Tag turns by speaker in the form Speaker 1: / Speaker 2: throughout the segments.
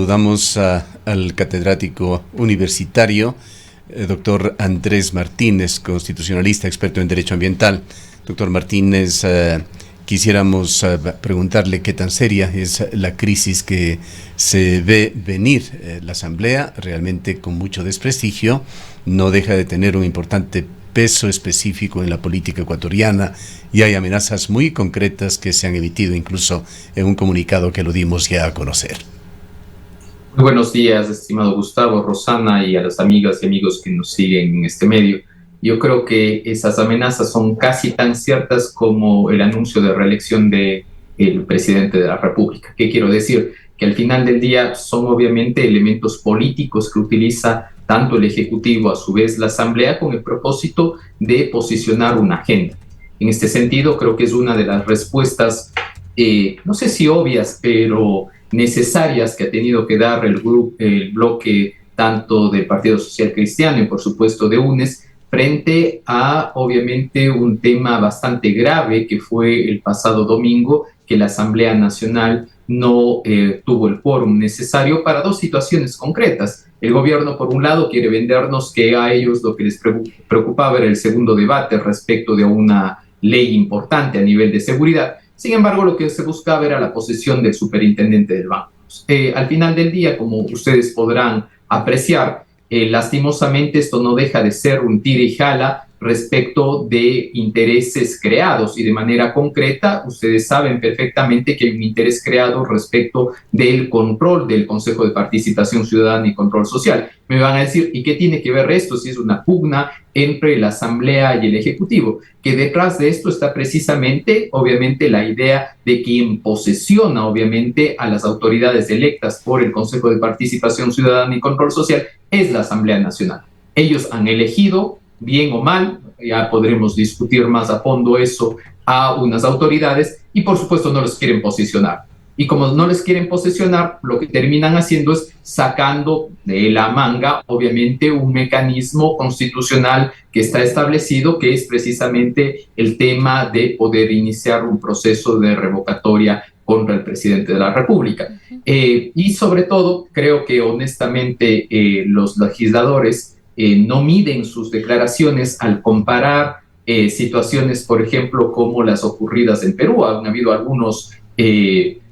Speaker 1: Saludamos al catedrático universitario, doctor Andrés Martínez, constitucionalista, experto en Derecho Ambiental. Doctor Martínez, quisiéramos preguntarle qué tan seria es la crisis que se ve venir. La Asamblea, realmente con mucho desprestigio, no deja de tener un importante peso específico en la política ecuatoriana y hay amenazas muy concretas que se han emitido incluso en un comunicado que lo dimos ya a conocer.
Speaker 2: Muy buenos días, estimado Gustavo, Rosana y a las amigas y amigos que nos siguen en este medio. Yo creo que esas amenazas son casi tan ciertas como el anuncio de reelección del presidente de la República. ¿Qué quiero decir? Que al final del día son obviamente elementos políticos que utiliza tanto el Ejecutivo, a su vez la Asamblea, con el propósito de posicionar una agenda. En este sentido, creo que es una de las respuestas, no sé si obvias, pero necesarias que ha tenido que dar el bloque tanto del Partido Social Cristiano y por supuesto de UNES, frente a obviamente un tema bastante grave que fue el pasado domingo, que la Asamblea Nacional no tuvo el quórum necesario para dos situaciones concretas. El gobierno, por un lado, quiere vendernos que a ellos lo que les preocupaba era el segundo debate respecto de una ley importante a nivel de seguridad. Sin embargo, lo que se buscaba era la posesión del superintendente del banco. Al final del día, como ustedes podrán apreciar, lastimosamente esto no deja de ser un tira y jala respecto de intereses creados y de manera concreta ustedes saben perfectamente que hay un interés creado respecto del control del Consejo de Participación Ciudadana y Control Social. Me van a decir, ¿y qué tiene que ver esto si es una pugna entre la Asamblea y el Ejecutivo? Que detrás de esto está precisamente, obviamente, la idea de quien posesiona, obviamente, a las autoridades electas por el Consejo de Participación Ciudadana y Control Social es la Asamblea Nacional. Ellos han elegido, bien o mal, ya podremos discutir más a fondo eso, a unas autoridades y por supuesto no los quieren posicionar. Y como no les quieren posicionar, lo que terminan haciendo es sacando de la manga, obviamente, un mecanismo constitucional que está establecido, que es precisamente el tema de poder iniciar un proceso de revocatoria contra el presidente de la República. Y sobre todo, creo que honestamente los legisladores no miden sus declaraciones al comparar situaciones, por ejemplo, como las ocurridas en Perú. Han habido algunos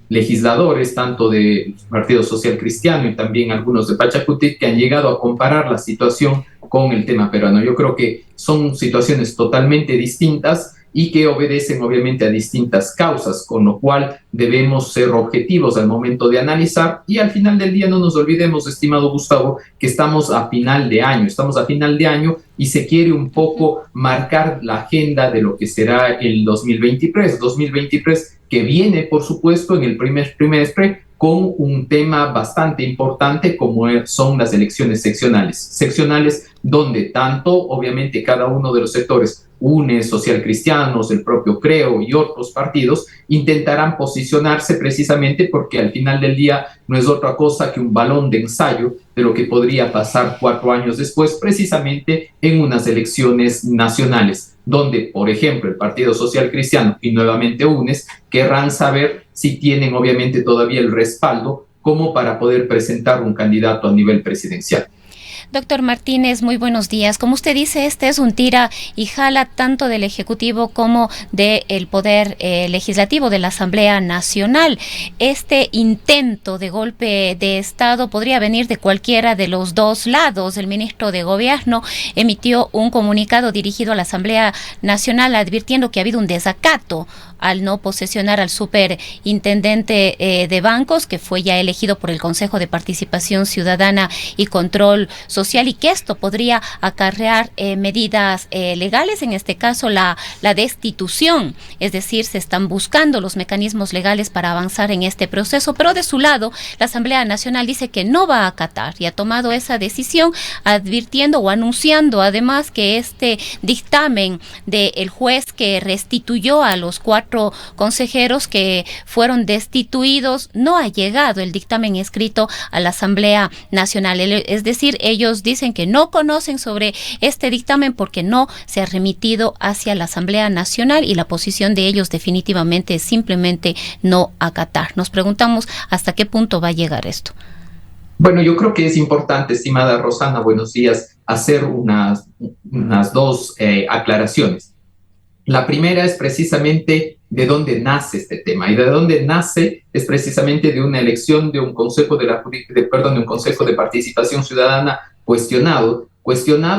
Speaker 2: legisladores, tanto del Partido Social Cristiano y también algunos de Pachacutic, que han llegado a comparar la situación con el tema peruano. Yo creo que son situaciones totalmente distintas y que obedecen obviamente a distintas causas, con lo cual debemos ser objetivos al momento de analizar y al final del día no nos olvidemos, estimado Gustavo, que estamos a final de año y se quiere un poco marcar la agenda de lo que será el 2023 que viene, por supuesto, en el primer trimestre con un tema bastante importante como son las elecciones seccionales donde tanto, obviamente, cada uno de los sectores, UNES, Social Cristianos, el propio CREO y otros partidos, intentarán posicionarse precisamente porque al final del día no es otra cosa que un balón de ensayo de lo que podría pasar 4 años después, precisamente en unas elecciones nacionales, donde, por ejemplo, el Partido Social Cristiano y nuevamente UNES querrán saber si tienen obviamente todavía el respaldo como para poder presentar un candidato a nivel presidencial.
Speaker 3: Doctor Martínez, muy buenos días. Como usted dice, este es un tira y jala tanto del Ejecutivo como del Poder Legislativo de la Asamblea Nacional. Este intento de golpe de Estado podría venir de cualquiera de los dos lados. El ministro de Gobierno emitió un comunicado dirigido a la Asamblea Nacional advirtiendo que ha habido un desacato al no posesionar al superintendente de bancos, que fue ya elegido por el Consejo de Participación Ciudadana y Control Social, y que esto podría acarrear medidas legales, en este caso la destitución. Es decir, se están buscando los mecanismos legales para avanzar en este proceso, pero de su lado, la Asamblea Nacional dice que no va a acatar y ha tomado esa decisión, advirtiendo o anunciando además que este dictamen del juez que restituyó a los 4 consejeros que fueron destituidos, no ha llegado el dictamen escrito a la Asamblea Nacional. Es decir, ellos dicen que no conocen sobre este dictamen porque no se ha remitido hacia la Asamblea Nacional y la posición de ellos definitivamente es simplemente no acatar. Nos preguntamos hasta qué punto va a llegar esto.
Speaker 2: Bueno, yo creo que es importante, estimada Rosana, buenos días, hacer unas dos aclaraciones. La primera es precisamente de dónde nace este tema, y de dónde nace es precisamente de una elección de un consejo de un consejo de participación ciudadana cuestionado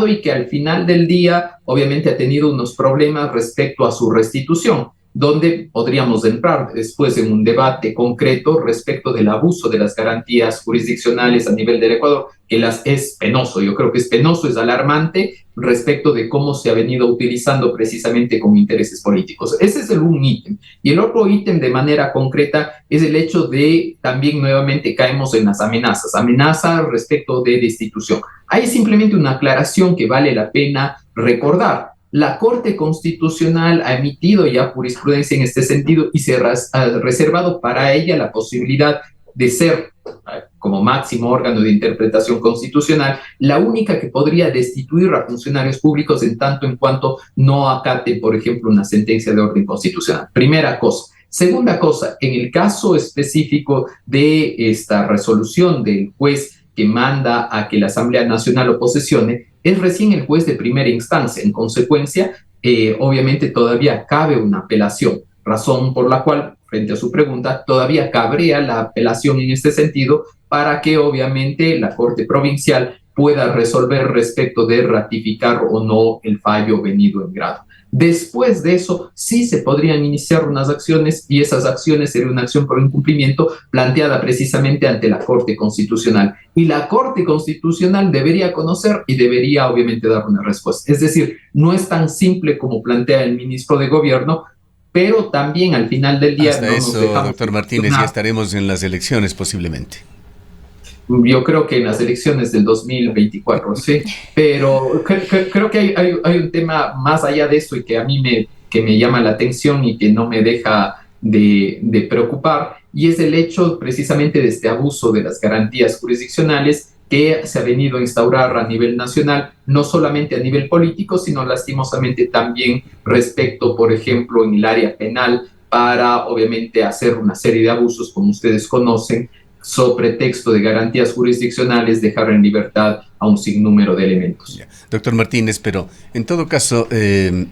Speaker 2: y que al final del día obviamente ha tenido unos problemas respecto a su restitución, donde podríamos entrar después en un debate concreto respecto del abuso de las garantías jurisdiccionales a nivel del Ecuador, que es penoso, yo creo que es penoso, es alarmante respecto de cómo se ha venido utilizando precisamente con intereses políticos. Ese es un ítem. Y el otro ítem de manera concreta es el hecho de también nuevamente caemos en las amenazas respecto de destitución. Hay simplemente una aclaración que vale la pena recordar. La Corte Constitucional ha emitido ya jurisprudencia en este sentido y se ha reservado para ella la posibilidad de ser, como máximo órgano de interpretación constitucional, la única que podría destituir a funcionarios públicos en tanto en cuanto no acate, por ejemplo, una sentencia de orden constitucional. Primera cosa. Segunda cosa, en el caso específico de esta resolución del juez que manda a que la Asamblea Nacional lo posesione, es recién el juez de primera instancia. En consecuencia, obviamente todavía cabe una apelación, razón por la cual, frente a su pregunta, todavía cabría la apelación en este sentido para que obviamente la Corte Provincial pueda resolver respecto de ratificar o no el fallo venido en grado. Después de eso, sí se podrían iniciar unas acciones y esas acciones serían una acción por incumplimiento planteada precisamente ante la Corte Constitucional. Y la Corte Constitucional debería conocer y debería obviamente dar una respuesta. Es decir, no es tan simple como plantea el ministro de Gobierno, pero también al final del día...
Speaker 1: Hasta eso, doctor Martínez, ya estaremos en las elecciones posiblemente.
Speaker 2: Yo creo que en las elecciones del 2024, sí, pero creo que hay un tema más allá de eso y que a mí me llama la atención y que no me deja de preocupar, y es el hecho precisamente de este abuso de las garantías jurisdiccionales que se ha venido a instaurar a nivel nacional, no solamente a nivel político, sino lastimosamente también respecto, por ejemplo, en el área penal, para obviamente hacer una serie de abusos, como ustedes conocen, sobre texto de garantías jurisdiccionales, dejar en libertad a un sinnúmero de elementos.
Speaker 1: Doctor Martínez, pero en todo caso,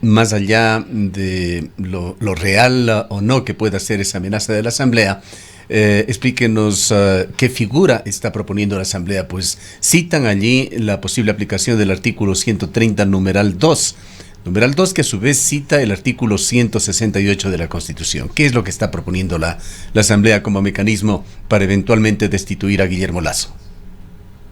Speaker 1: más allá de lo real o no que pueda ser esa amenaza de la Asamblea, explíquenos qué figura está proponiendo la Asamblea. Pues citan allí la posible aplicación del artículo 130, numeral 2, que a su vez cita el artículo 168 de la Constitución. ¿Qué es lo que está proponiendo la Asamblea como mecanismo para eventualmente destituir a Guillermo Lasso?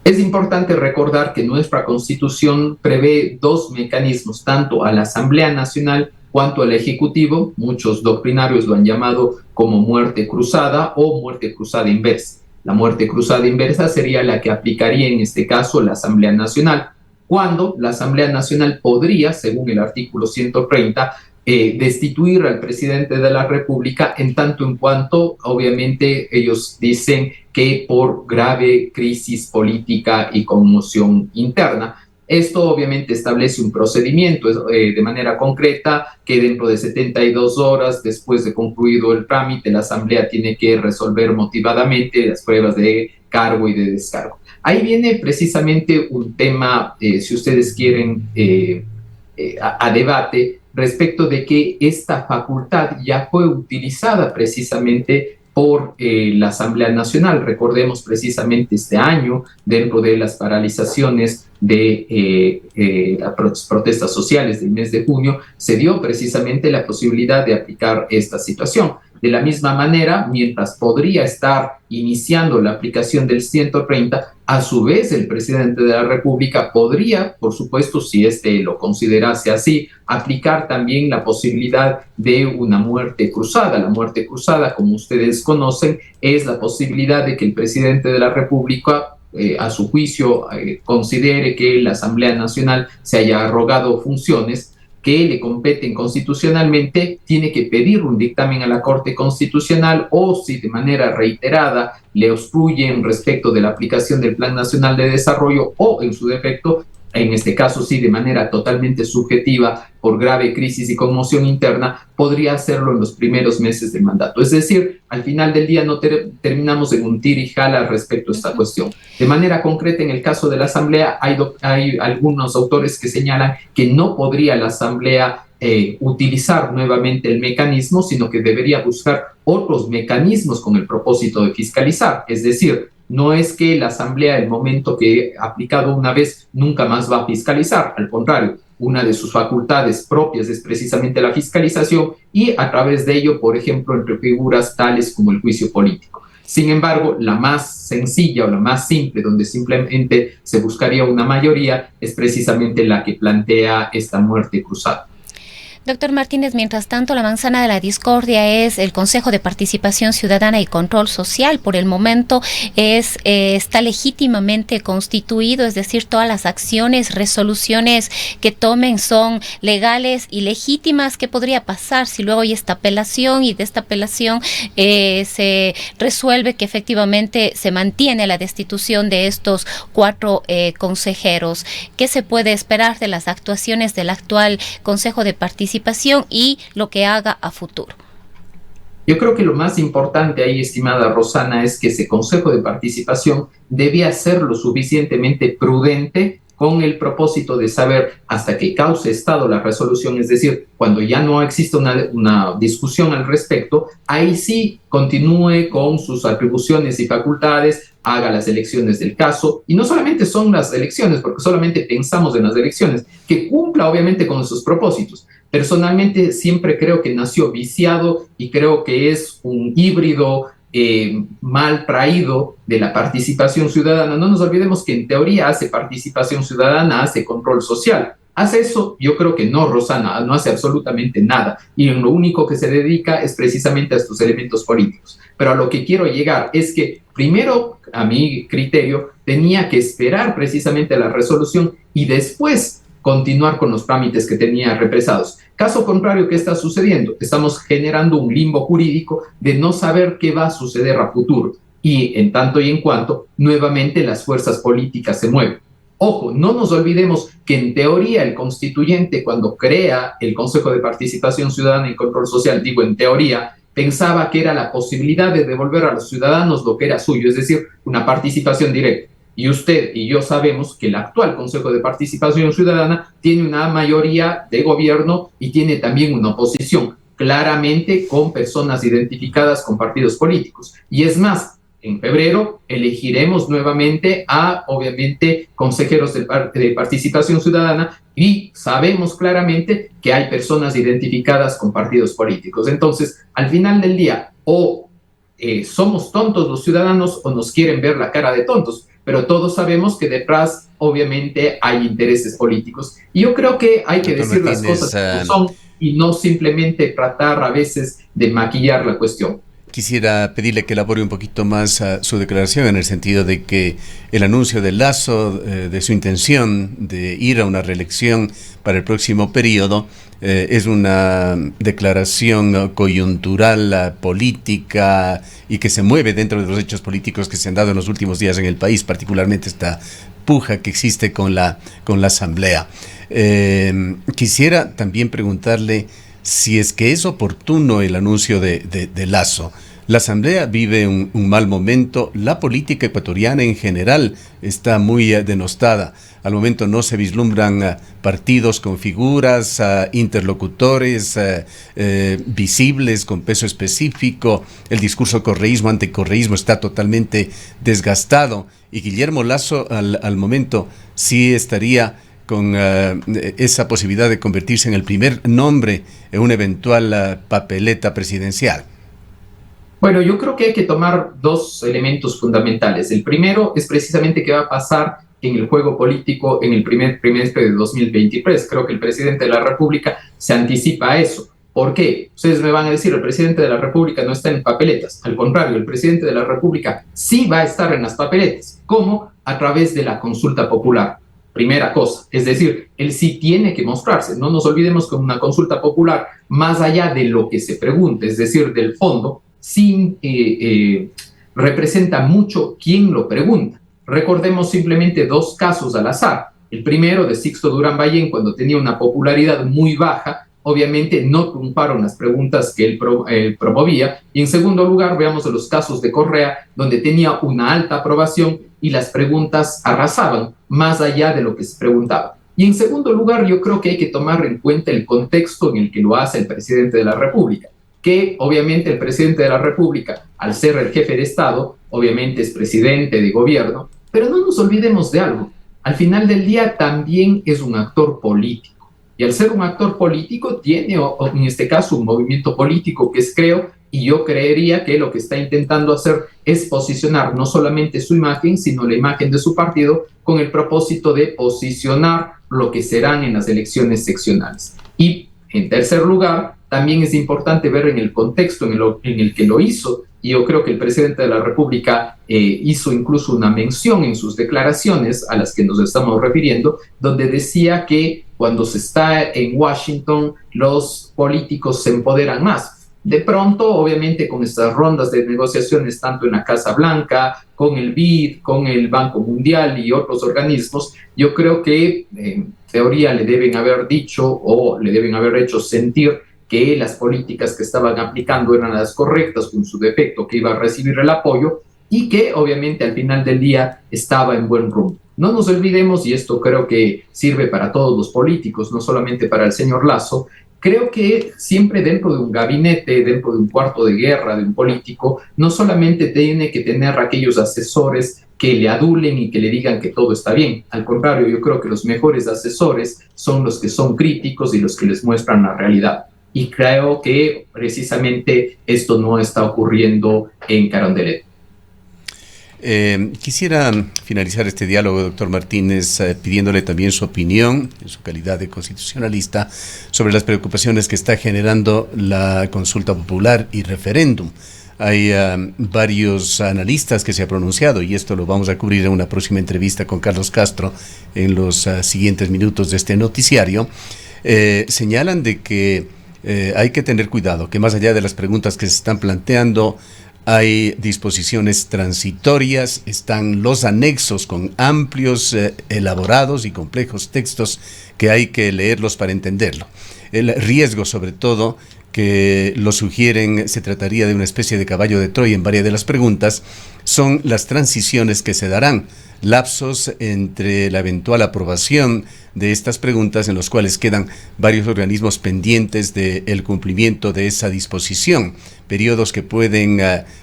Speaker 2: Es importante recordar que nuestra Constitución prevé dos mecanismos, tanto a la Asamblea Nacional cuanto al Ejecutivo. Muchos doctrinarios lo han llamado como muerte cruzada o muerte cruzada inversa. La muerte cruzada inversa sería la que aplicaría en este caso la Asamblea Nacional, cuando la Asamblea Nacional podría, según el artículo 130, destituir al presidente de la República en tanto en cuanto, obviamente, ellos dicen que por grave crisis política y conmoción interna. Esto obviamente establece un procedimiento de manera concreta que dentro de 72 horas después de concluido el trámite, la Asamblea tiene que resolver motivadamente las pruebas de cargo y de descargo. Ahí viene precisamente un tema, si ustedes quieren, a debate respecto de que esta facultad ya fue utilizada precisamente por la Asamblea Nacional. Recordemos precisamente este año, dentro de las paralizaciones de las protestas sociales del mes de junio, se dio precisamente la posibilidad de aplicar esta situación. De la misma manera, mientras podría estar iniciando la aplicación del 130, a su vez el presidente de la República podría, por supuesto, si lo considerase así, aplicar también la posibilidad de una muerte cruzada. La muerte cruzada, como ustedes conocen, es la posibilidad de que el presidente de la República, a su juicio, considere que la Asamblea Nacional se haya arrogado funciones que le competen constitucionalmente, tiene que pedir un dictamen a la Corte Constitucional, o si de manera reiterada le obstruyen respecto de la aplicación del Plan Nacional de Desarrollo, o en su defecto en este caso sí de manera totalmente subjetiva, por grave crisis y conmoción interna, podría hacerlo en los primeros meses del mandato. Es decir, al final del día no terminamos en un tira y jala respecto a esta cuestión. De manera concreta, en el caso de la Asamblea, hay algunos autores que señalan que no podría la Asamblea utilizar nuevamente el mecanismo, sino que debería buscar otros mecanismos con el propósito de fiscalizar. Es decir, no es que la Asamblea, el momento que ha aplicado una vez, nunca más va a fiscalizar. Al contrario, una de sus facultades propias es precisamente la fiscalización y a través de ello, por ejemplo, entre figuras tales como el juicio político. Sin embargo, la más sencilla o la más simple, donde simplemente se buscaría una mayoría, es precisamente la que plantea esta muerte cruzada.
Speaker 3: Doctor Martínez, mientras tanto, la manzana de la discordia es el Consejo de Participación Ciudadana y Control Social. Por el momento está legítimamente constituido, es decir, todas las acciones, resoluciones que tomen son legales y legítimas. ¿Qué podría pasar si luego hay esta apelación y de esta apelación se resuelve que efectivamente se mantiene la destitución de estos 4 consejeros? ¿Qué se puede esperar de las actuaciones del actual Consejo de Participación y lo que haga a futuro?
Speaker 2: Yo creo que lo más importante ahí, estimada Rosana, es que ese Consejo de Participación debía ser lo suficientemente prudente con el propósito de saber hasta que cause estado la resolución, es decir, cuando ya no existe una discusión al respecto, ahí sí continúe con sus atribuciones y facultades, haga las elecciones del caso, y no solamente son las elecciones, porque solamente pensamos en las elecciones, que cumpla obviamente con sus propósitos. Personalmente siempre creo que nació viciado y creo que es un híbrido mal traído de la participación ciudadana. No nos olvidemos que en teoría hace participación ciudadana, hace control social. ¿Hace eso? Yo creo que no, Rosana, no hace absolutamente nada. Y lo único que se dedica es precisamente a estos elementos políticos. Pero a lo que quiero llegar es que primero, a mi criterio, tenía que esperar precisamente la resolución y después continuar con los trámites que tenía represados. Caso contrario, ¿qué está sucediendo? Estamos generando un limbo jurídico de no saber qué va a suceder a futuro. Y en tanto y en cuanto, nuevamente las fuerzas políticas se mueven. Ojo, no nos olvidemos que en teoría el constituyente, cuando crea el Consejo de Participación Ciudadana y Control Social, digo en teoría, pensaba que era la posibilidad de devolver a los ciudadanos lo que era suyo, es decir, una participación directa. Y usted y yo sabemos que el actual Consejo de Participación Ciudadana tiene una mayoría de gobierno y tiene también una oposición, claramente con personas identificadas con partidos políticos. Y es más, en febrero elegiremos nuevamente a, obviamente, consejeros de participación ciudadana y sabemos claramente que hay personas identificadas con partidos políticos. Entonces, al final del día, o somos tontos los ciudadanos o nos quieren ver la cara de tontos, pero todos sabemos que detrás, obviamente, hay intereses políticos. Y yo creo que hay que decir las cosas como son y no simplemente tratar a veces de maquillar la cuestión.
Speaker 1: Quisiera pedirle que elabore un poquito más su declaración en el sentido de que el anuncio de Lasso, de su intención de ir a una reelección para el próximo periodo, es una declaración coyuntural, política y que se mueve dentro de los hechos políticos que se han dado en los últimos días en el país, particularmente esta puja que existe con la Asamblea. Quisiera también preguntarle si es que es oportuno el anuncio de Lasso. La Asamblea vive un mal momento, la política ecuatoriana en general está muy denostada. Al momento no se vislumbran partidos con figuras, interlocutores visibles, con peso específico. El discurso correísmo, anticorreísmo está totalmente desgastado. Y Guillermo Lasso al momento sí estaría con esa posibilidad de convertirse en el primer nombre en una eventual papeleta presidencial.
Speaker 2: Bueno, yo creo que hay que tomar dos elementos fundamentales. El primero es precisamente qué va a pasar en el juego político en el primer trimestre de 2023. Creo que el presidente de la República se anticipa a eso. ¿Por qué? Ustedes me van a decir, el presidente de la República no está en papeletas. Al contrario, el presidente de la República sí va a estar en las papeletas. ¿Cómo? A través de la consulta popular. Primera cosa, es decir, él sí tiene que mostrarse. No nos olvidemos que una consulta popular, más allá de lo que se pregunte, es decir, del fondo, sí representa mucho quién lo pregunta. Recordemos simplemente dos casos al azar. El primero, de Sixto Durán Ballén, cuando tenía una popularidad muy baja, obviamente no triunfaron las preguntas que él promovía. Y en segundo lugar, veamos los casos de Correa, donde tenía una alta aprobación y las preguntas arrasaban más allá de lo que se preguntaba. Y en segundo lugar, yo creo que hay que tomar en cuenta el contexto en el que lo hace el presidente de la República, que obviamente el presidente de la República, al ser el jefe de Estado, obviamente es presidente de gobierno, pero no nos olvidemos de algo. Al final del día también es un actor político. Y al ser un actor político tiene, en este caso, un movimiento político que es Creo, y yo creería que lo que está intentando hacer es posicionar no solamente su imagen, sino la imagen de su partido con el propósito de posicionar lo que serán en las elecciones seccionales. Y en tercer lugar, también es importante ver en el contexto en el que lo hizo, y yo creo que el presidente de la República hizo incluso una mención en sus declaraciones a las que nos estamos refiriendo, donde decía que cuando se está en Washington, los políticos se empoderan más. De pronto, obviamente, con estas rondas de negociaciones, tanto en la Casa Blanca, con el BID, con el Banco Mundial y otros organismos, yo creo que en teoría le deben haber dicho o le deben haber hecho sentir que las políticas que estaban aplicando eran las correctas, con su defecto, que iba a recibir el apoyo y que obviamente al final del día estaba en buen rumbo. No nos olvidemos, y esto creo que sirve para todos los políticos, no solamente para el señor Lasso, creo que siempre dentro de un gabinete, dentro de un cuarto de guerra de un político, no solamente tiene que tener aquellos asesores que le adulen y que le digan que todo está bien. Al contrario, yo creo que los mejores asesores son los que son críticos y los que les muestran la realidad. Y creo que precisamente esto no está ocurriendo en Carondelet.
Speaker 1: Quisiera finalizar este diálogo, doctor Martínez, pidiéndole también su opinión, en su calidad de constitucionalista, sobre las preocupaciones que está generando la consulta popular y referéndum. Hay varios analistas que se han pronunciado, y esto lo vamos a cubrir en una próxima entrevista con Carlos Castro en los siguientes minutos de este noticiario. Señalan de que hay que tener cuidado, que más allá de las preguntas que se están planteando, hay disposiciones transitorias, están los anexos con amplios, elaborados y complejos textos que hay que leerlos para entenderlo. El riesgo, sobre todo, que lo sugieren, se trataría de una especie de caballo de Troya en varias de las preguntas, son las transiciones que se darán, lapsos entre la eventual aprobación de estas preguntas en los cuales quedan varios organismos pendientes del cumplimiento de esa disposición, periodos que pueden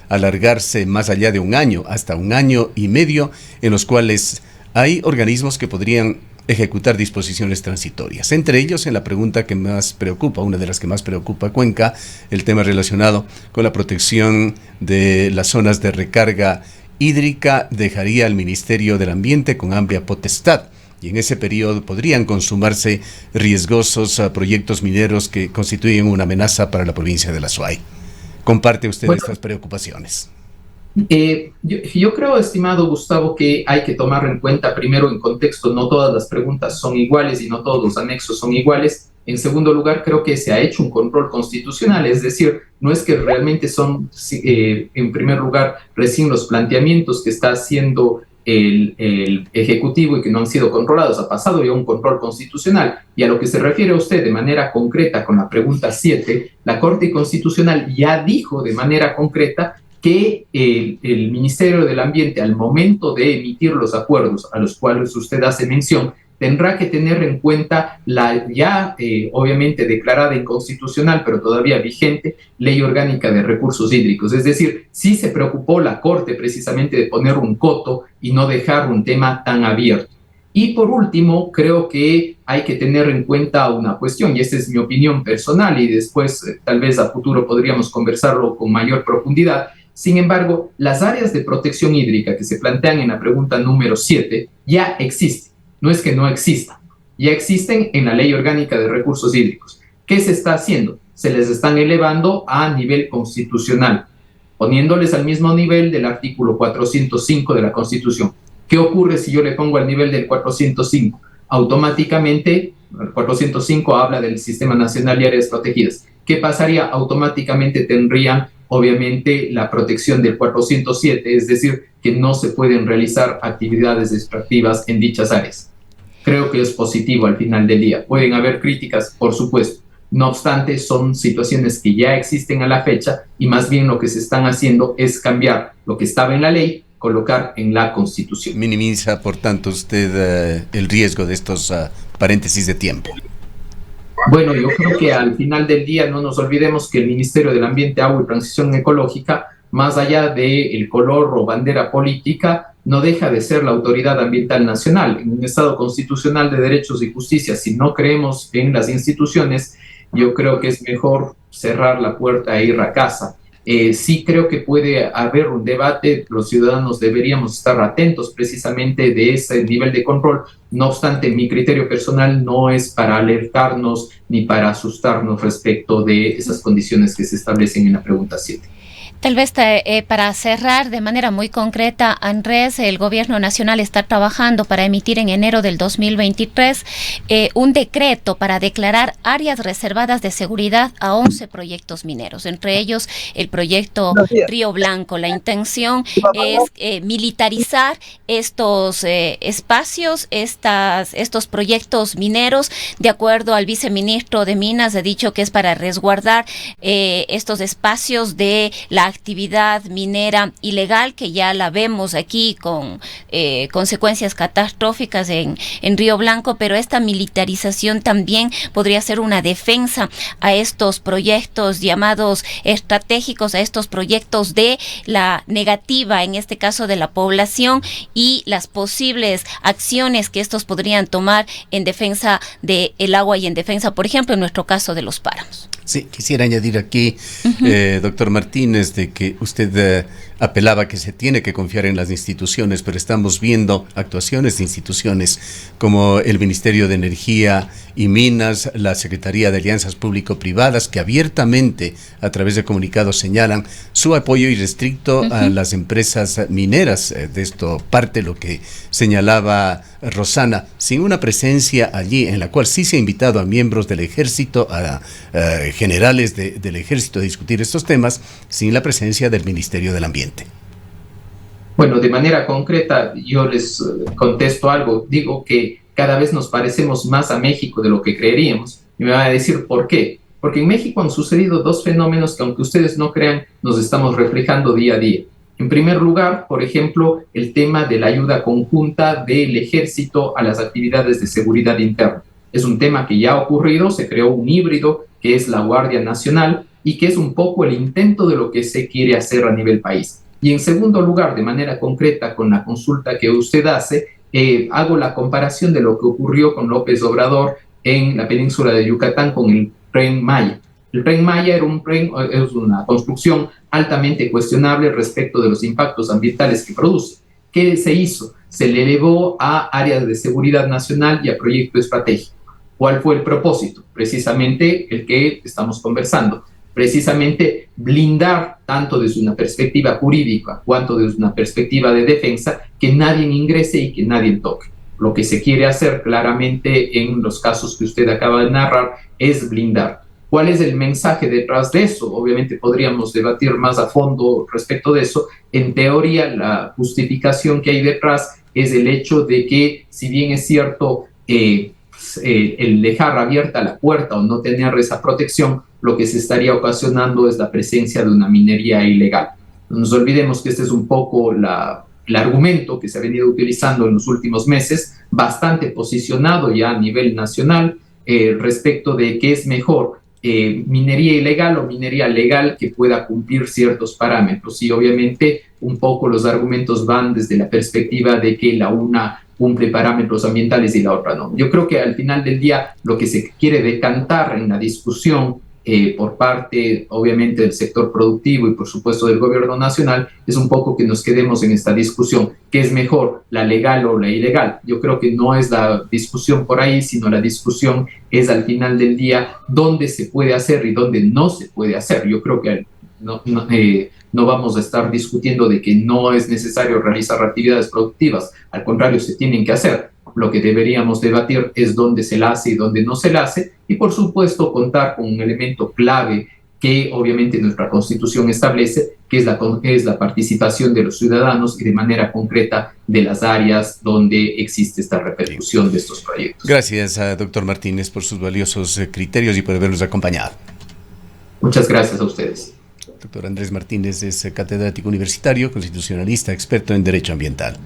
Speaker 1: alargarse más allá de un año, hasta 1 año y medio, en los cuales hay organismos que podrían ejecutar disposiciones transitorias. Entre ellos, en la pregunta que más preocupa, una de las que más preocupa a Cuenca, el tema relacionado con la protección de las zonas de recarga hídrica, dejaría al Ministerio del Ambiente con amplia potestad, y en ese periodo podrían consumarse riesgosos proyectos mineros que constituyen una amenaza para la provincia de La Suay. ¿Comparte usted estas preocupaciones?
Speaker 2: Yo creo, estimado Gustavo, que hay que tomar en cuenta primero en contexto, no todas las preguntas son iguales y no todos los anexos son iguales. En segundo lugar, creo que se ha hecho un control constitucional, es decir, no es que realmente son, en primer lugar, recién los planteamientos que está haciendo el Ejecutivo y que no han sido controlados, ha pasado ya un control constitucional. Y a lo que se refiere a usted de manera concreta con la pregunta 7, la Corte Constitucional ya dijo de manera concreta que el Ministerio del Ambiente, al momento de emitir los acuerdos a los cuales usted hace mención, tendrá que tener en cuenta la ya obviamente declarada inconstitucional, pero todavía vigente, Ley Orgánica de Recursos Hídricos. Es decir, sí se preocupó la Corte precisamente de poner un coto y no dejar un tema tan abierto. Y por último, creo que hay que tener en cuenta una cuestión, y esta es mi opinión personal, y después tal vez a futuro podríamos conversarlo con mayor profundidad. Sin embargo, las áreas de protección hídrica que se plantean en la pregunta número 7 ya existen. No es que no existan, ya existen en la Ley Orgánica de Recursos Hídricos. ¿Qué se está haciendo? Se les están elevando a nivel constitucional, poniéndoles al mismo nivel del artículo 405 de la Constitución. ¿Qué ocurre si yo le pongo al nivel del 405? Automáticamente, el 405 habla del Sistema Nacional de Áreas Protegidas. ¿Qué pasaría? Automáticamente tendrían obviamente la protección del 407, es decir, que no se pueden realizar actividades extractivas en dichas áreas. creo que es positivo al final del día. Pueden haber críticas, por supuesto. No obstante, son situaciones que ya existen a la fecha y más bien lo que se están haciendo es cambiar lo que estaba en la ley, colocar en la Constitución.
Speaker 1: Minimiza, por tanto, usted el riesgo de estos paréntesis de tiempo.
Speaker 2: Bueno, yo creo que al final del día no nos olvidemos que el Ministerio del Ambiente, Agua y Transición Ecológica, más allá del color o bandera política, no deja de ser la autoridad ambiental nacional. En un Estado constitucional de derechos y justicia, si no creemos en las instituciones, yo creo que es mejor cerrar la puerta e ir a casa. Sí creo que puede haber un debate, los ciudadanos deberíamos estar atentos precisamente de ese nivel de control. No obstante, mi criterio personal no es para alertarnos ni para asustarnos respecto de esas condiciones que se establecen en la pregunta 7.
Speaker 3: Tal vez para cerrar de manera muy concreta, Andrés, el Gobierno Nacional está trabajando para emitir en enero del 2023 un decreto para declarar áreas reservadas de seguridad a 11 proyectos mineros, entre ellos el proyecto Río Blanco. La intención es militarizar estos espacios, estos proyectos mineros. De acuerdo al viceministro de Minas, ha dicho que es para resguardar estos espacios de la actividad minera ilegal, que ya la vemos aquí con consecuencias catastróficas en Río Blanco, pero esta militarización también podría ser una defensa a estos proyectos llamados estratégicos, a estos proyectos de la negativa, en este caso de la población, y las posibles acciones que estos podrían tomar en defensa del agua y en defensa, por ejemplo, en nuestro caso de los páramos.
Speaker 1: Sí, quisiera añadir aquí, doctor Martínez, de que usted apelaba que se tiene que confiar en las instituciones, pero estamos viendo actuaciones de instituciones como el Ministerio de Energía y Minas, la Secretaría de Alianzas Público-Privadas, que abiertamente a través de comunicados señalan su apoyo irrestricto a las empresas mineras. De esto parte lo que señalaba Rosana, sin una presencia allí en la cual sí se ha invitado a miembros del ejército, a generales del ejército a discutir estos temas, sin la presencia del Ministerio del Ambiente.
Speaker 2: Bueno, de manera concreta, yo les contesto algo. Digo que cada vez nos parecemos más a México de lo que creeríamos. Y me van a decir por qué. Porque en México han sucedido dos fenómenos que, aunque ustedes no crean, nos estamos reflejando día a día. En primer lugar, por ejemplo, el tema de la ayuda conjunta del ejército a las actividades de seguridad interna. Es un tema que ya ha ocurrido, se creó un híbrido que es la Guardia Nacional y que es un poco el intento de lo que se quiere hacer a nivel país. Y en segundo lugar, de manera concreta, con la consulta que usted hace, hago la comparación de lo que ocurrió con López Obrador en la península de Yucatán con el Tren Maya. El Tren Maya es una construcción altamente cuestionable respecto de los impactos ambientales que produce. ¿Qué se hizo? Se le elevó a áreas de seguridad nacional y a proyecto estratégico. ¿Cuál fue el propósito? Precisamente el que estamos conversando. Precisamente blindar, tanto desde una perspectiva jurídica cuanto desde una perspectiva de defensa, que nadie ingrese y que nadie toque. Lo que se quiere hacer claramente en los casos que usted acaba de narrar es blindar. ¿Cuál es el mensaje detrás de eso? Obviamente podríamos debatir más a fondo respecto de eso. En teoría, la justificación que hay detrás es el hecho de que, si bien es cierto, el dejar abierta la puerta o no tener esa protección, lo que se estaría ocasionando es la presencia de una minería ilegal. No nos olvidemos que este es un poco el argumento que se ha venido utilizando en los últimos meses, bastante posicionado ya a nivel nacional, respecto de qué es mejor, minería ilegal o minería legal que pueda cumplir ciertos parámetros. Y obviamente un poco los argumentos van desde la perspectiva de que la una cumple parámetros ambientales y la otra no. Yo creo que al final del día lo que se quiere decantar en la discusión por parte, obviamente, del sector productivo y, por supuesto, del gobierno nacional, es un poco que nos quedemos en esta discusión. ¿Qué es mejor, la legal o la ilegal? Yo creo que no es la discusión por ahí, sino la discusión es, al final del día, dónde se puede hacer y dónde no se puede hacer. Yo creo que no vamos a estar discutiendo de que no es necesario realizar actividades productivas. Al contrario, se tienen que hacer. Lo que deberíamos debatir es dónde se la hace y dónde no se la hace, y por supuesto contar con un elemento clave que obviamente nuestra Constitución establece, que es la participación de los ciudadanos y de manera concreta de las áreas donde existe esta repercusión de estos proyectos.
Speaker 1: Gracias a doctor Martínez por sus valiosos criterios y por habernos acompañado.
Speaker 2: Muchas gracias a ustedes.
Speaker 1: Doctor Andrés Martínez es catedrático universitario, constitucionalista, experto en derecho ambiental.